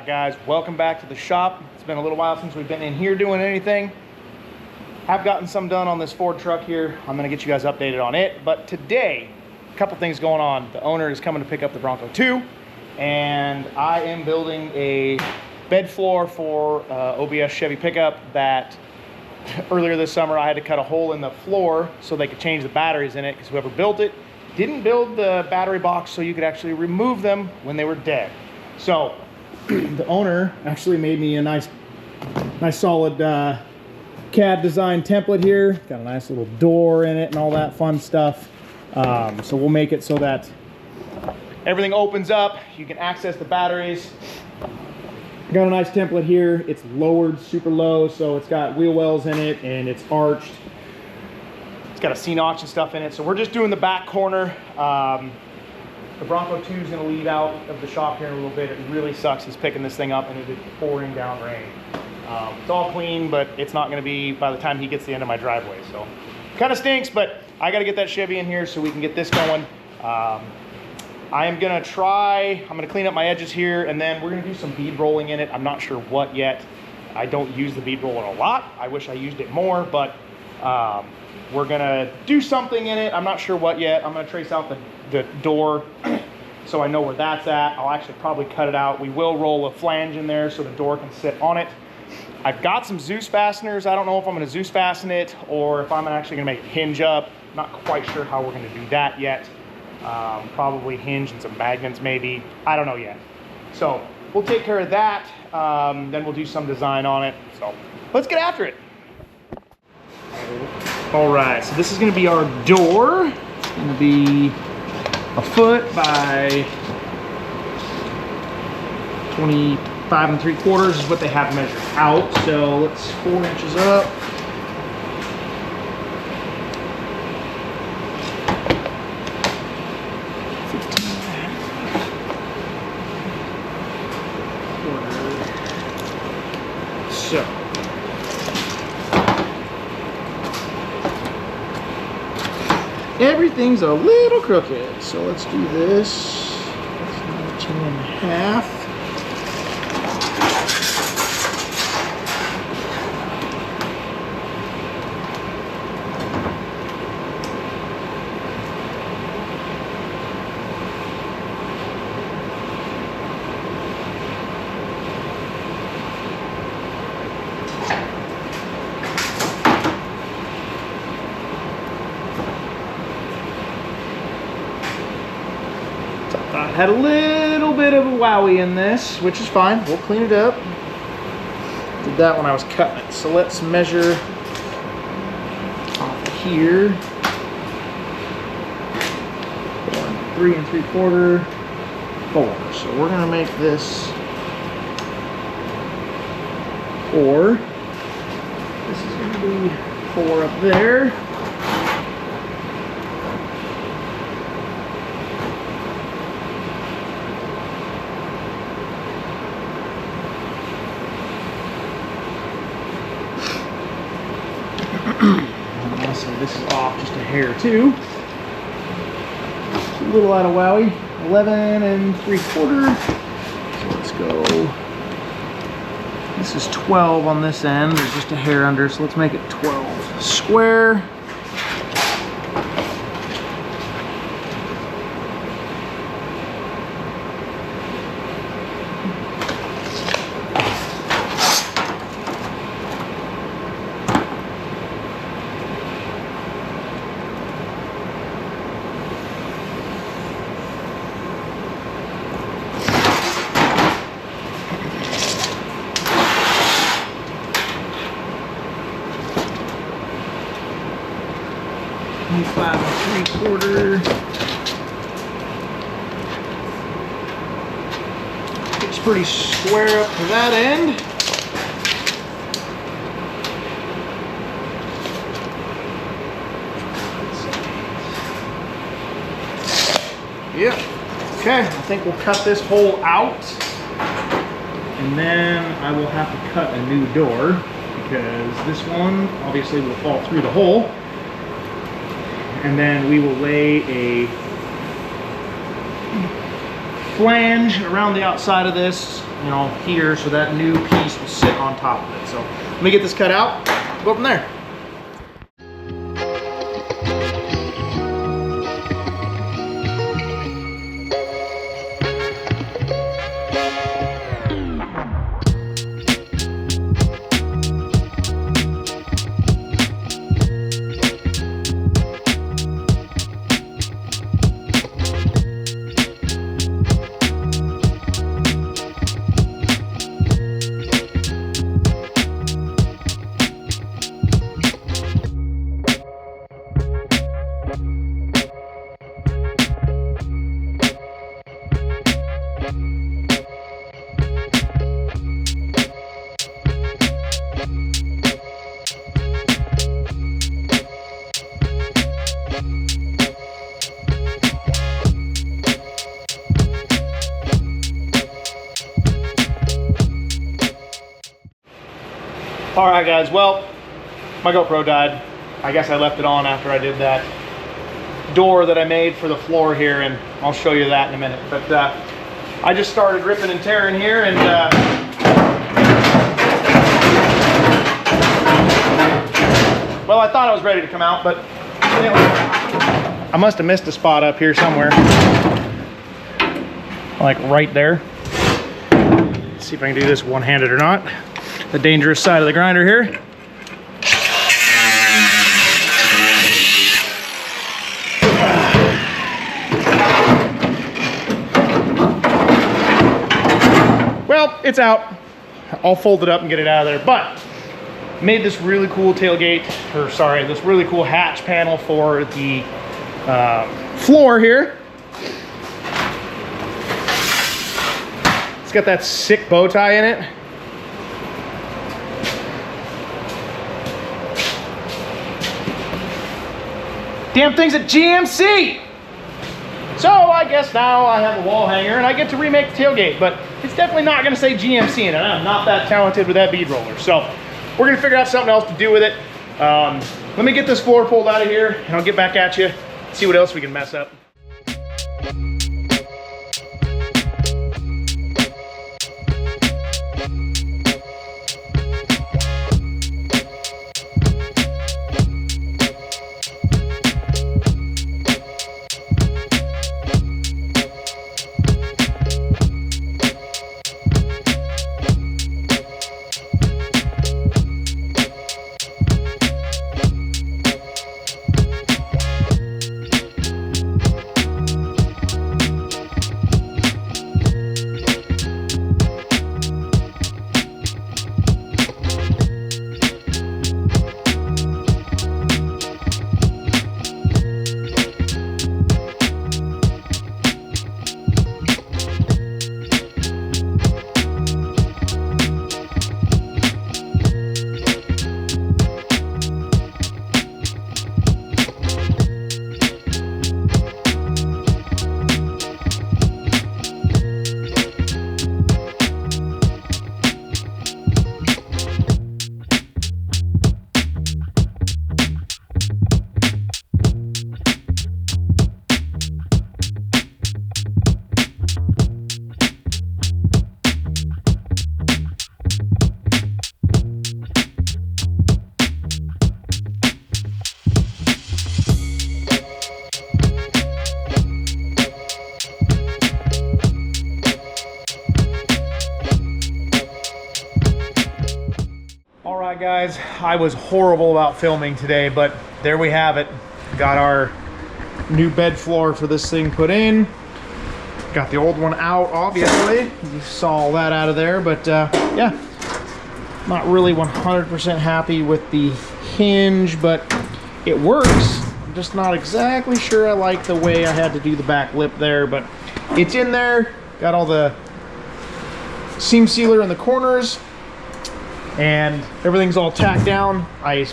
Alright guys, welcome back to the shop. It's been a little while since we've been in here doing anything. Have gotten some done on this Ford truck here. I'm going to get you guys updated on it. But today, a couple things going on. The owner is coming to pick up the Bronco 2, and I am building a bed floor for OBS Chevy pickup that earlier this summer I had to cut a hole in the floor so they could change the batteries in it, because whoever built it didn't build the battery box so you could actually remove them when they were dead. So the owner actually made me a nice solid CAD design template here. Got a nice little door in it and all that fun stuff. So we'll make it so that everything opens up. You can access the batteries. Got a nice template here. It's lowered super low, so it's got wheel wells in it and it's arched. It's got a C-notch and stuff in it. So we're just doing the back corner. The Bronco 2 is going to leave out of the shop here in a little bit. It really sucks. He's picking this thing up and it is pouring down rain. It's all clean, but it's not going to be by the time he gets to the end of my driveway. So kind of stinks, but I got to get that Chevy in here so we can get this going. I'm going to clean up my edges here, and then we're going to do some bead rolling in it. I'm not sure what yet. I don't use the bead roller a lot. I wish I used it more, but we're going to do something in it. I'm not sure what yet. I'm going to trace out the door so I know where that's at. I'll actually probably cut it out. We will roll a flange in there so the door can sit on it. I've got some Zeus fasteners. I don't know if I'm going to Zeus fasten it or if I'm actually going to make it hinge up. Not quite sure how we're going to do that yet. Probably hinge and some magnets maybe. I don't know yet. So we'll take care of that. Then we'll do some design on it. So let's get after it. All right, so this is going to be our door. It's going to be a foot by 25 3/4 is what they have measured out. So let's 4 inches up. So everything's a little crooked, so let's do this. That's 19 1/2. Had a little bit of a wowie in this, which is fine. We'll clean it up. Did that when I was cutting it. So let's measure off here. 3 3/4, 4. So we're gonna make this 4. This is gonna be 4 up there. So this is off just a hair too. It's a little out of wowie. 11 3/4. So let's go. This is 12 on this end. There's just a hair under, so let's make it 12 square. Five 3/4. It's pretty square up to that end. Yep. Okay, I think we'll cut this hole out, and then I will have to cut a new door because this one obviously will fall through the hole. And then we will lay a flange around the outside of this, you know, here, so that new piece will sit on top of it. So let me get this cut out, go from there. All right, guys, well, my GoPro died. I guess I left it on after I did that door that I made for the floor here, and I'll show you that in a minute. But I just started ripping and tearing here, and well, I thought I was ready to come out, but I must have missed a spot up here somewhere. Like right there. Let's see if I can do this one-handed or not. The dangerous side of the grinder here. Well, it's out. I'll fold it up and get it out of there, but made this really cool tailgate, or sorry, this really cool hatch panel for the floor here. It's got that sick bow tie in it. Damn thing's at GMC! So I guess now I have a wall hanger and I get to remake the tailgate, but it's definitely not gonna say GMC in it. I'm not that talented with that bead roller. So we're gonna figure out something else to do with it. Let me get this floor pulled out of here and I'll get back at you, see what else we can mess up. Guys, I was horrible about filming today, but there we have it. Got our new bed floor for this thing put in. Got the old one out, obviously. You saw all that out of there, but yeah, not really 100% happy with the hinge, but it works. I'm just not exactly sure I like the way I had to do the back lip there, but it's in there. Got all the seam sealer in the corners, and everything's all tacked down. I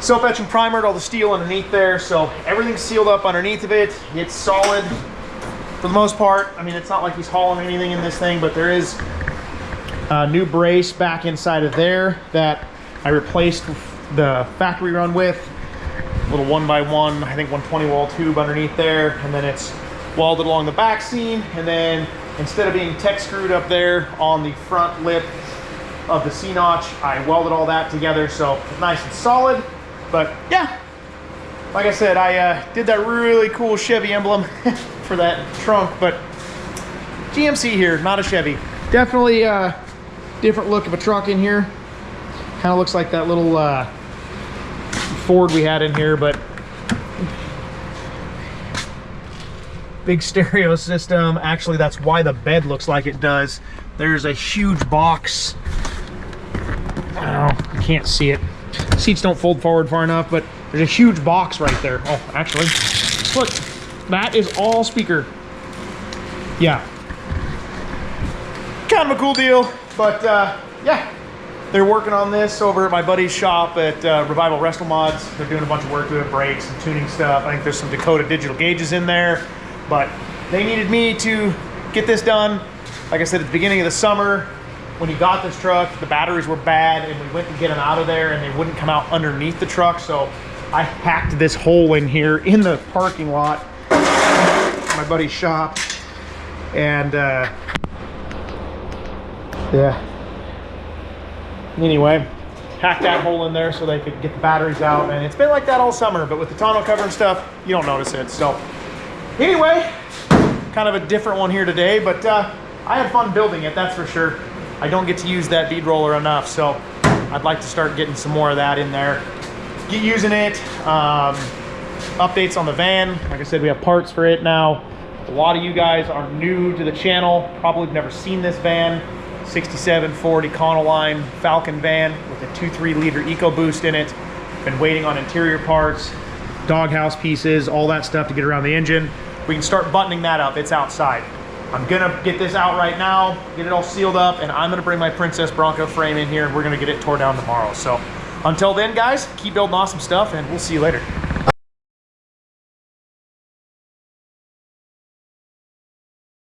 self-etch and primered all the steel underneath there, so everything's sealed up underneath of it. It's solid for the most part. I mean, it's not like he's hauling anything in this thing, but there is a new brace back inside of there that I replaced the factory run with. A little 1x1, I think 120 wall tube underneath there, and then it's welded along the back seam, and then instead of being tech screwed up there on the front lip of the C-notch, I welded all that together so it's nice and solid. But yeah, like I said, I did that really cool Chevy emblem for that trunk, but GMC here, not a Chevy. Definitely a different look of a truck in here. Kind of looks like that little Ford we had in here, but big stereo system. Actually, that's why the bed looks like it does. There's a huge box. Oh, you can't see it. Seats don't fold forward far enough, but there's a huge box right there. Oh, actually, look, that is all speaker. Yeah. Kind of a cool deal, but yeah. They're working on this over at my buddy's shop at Revival Wrestle Mods. They're doing a bunch of work to it, brakes and tuning stuff. I think there's some Dakota digital gauges in there, but they needed me to get this done. Like I said, at the beginning of the summer, when he got this truck, the batteries were bad, and we went to get them out of there, and they wouldn't come out underneath the truck, so I hacked this hole in here in the parking lot, my buddy's shop, and yeah. Anyway, hacked that hole in there so they could get the batteries out, and it's been like that all summer, but with the tonneau cover and stuff, you don't notice it. So anyway, kind of a different one here today, but I had fun building it, that's for sure. I don't get to use that bead roller enough, so I'd like to start getting some more of that in there. Get using it. Updates on the van. Like I said, we have parts for it now. A lot of you guys are new to the channel, probably have never seen this van. 67 Ford Econoline Falcon van with a 2.3 liter EcoBoost in it. Been waiting on interior parts, doghouse pieces, all that stuff to get around the engine. We can start buttoning that up. It's outside. I'm gonna get this out right now, get it all sealed up, and I'm gonna bring my Princess Bronco frame in here, and we're gonna get it tore down tomorrow. So until then, guys, keep building awesome stuff, and we'll see you later.